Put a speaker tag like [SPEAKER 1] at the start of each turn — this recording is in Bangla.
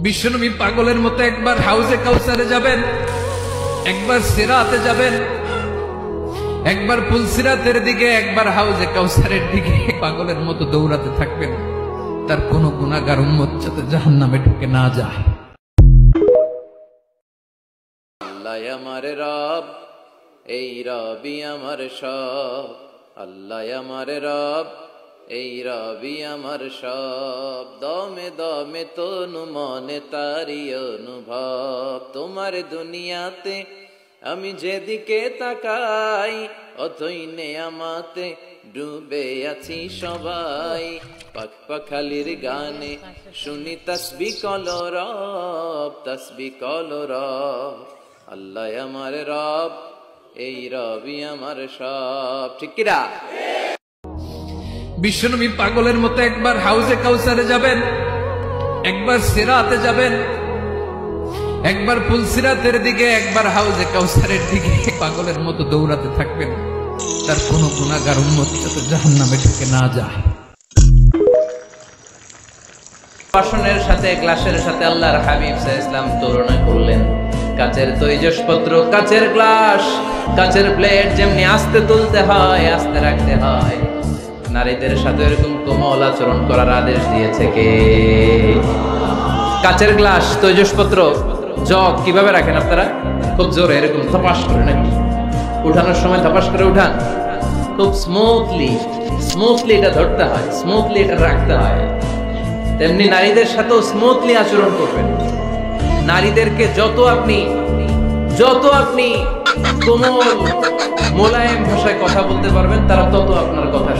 [SPEAKER 1] বিশ্বনবী পাগলের মতো একবার হাউজে কাউসারে যাবেন, একবার সিরাতে যাবেন, একবার পুলসিরাতের দিকে, একবার হাউজে কাউসারের দিকে পাগলের মতো দৌড়াতে থাকবেন। তার কোনো গুনাহগার উম্মত যাতে জাহান্নামে ঢুকে না যায়।
[SPEAKER 2] আল্লাহ আমার রব, এই রবি আমার সব। আল্লাহ আমার রব, এই রবি আমার সব। দমে দমে তনু মনে তারি অনুভব। তোমার দুনিয়াতে আমি যেদিকে তাকাই, অথই নেয়ামতে ডুবে আছি সবাই। পাখ পাখালির গানে শুনি তসবিহ কলরব, তসবিহ কলরব। আল্লাহ আমার রব, এই রবি আমার সব। ঠিক কিনা?
[SPEAKER 1] বিশ্বনবী পাগলের মতো একবার হাউজে কাউসারে যাবেন, একবার সিরাতে যাবেন, একবার পুলসিরাতের দিকে, একবার হাউজে কাউসারের দিকে পাগলের মতো দৌড়াতে থাকবেন। তার কোনো গুনাহগার উম্মত যাতে জাহান্নামে ঢুকে না যায়।
[SPEAKER 2] বাসনের সাথে গ্লাসের সাথে আল্লাহর হাবিব সাল্লাল্লাহু আলাইহি ওয়াসাল্লাম তুলনা করলেন। কাচের তৈজসপত্র, কাচের গ্লাস, কাচের প্লেট যেমনি আস্তে তুলতে হয়, আস্তে রাখতে হয়, নারীদের সাথে এরকম কোমল আচরণ করার আদেশ দিয়েছে কে? কাচের গ্লাস, তৈজসপত্র, জগ কিভাবে রাখেন আপনারা? খুব জোরে এরকম ধপাস করে নাকি? উঠানোর সময় ধপাস করে উঠান? খুব স্মুথলি এটা ধরতে হয়, স্মুথলি এটা রাখতে হয়। তেমনি নারীদের সাথেও স্মুথলি আচরণ করবেন। নারীদেরকে যত আপনি কোমল মোলায়েম ভাষায় কথা বলতে পারবেন, তারা তত আপনার কথা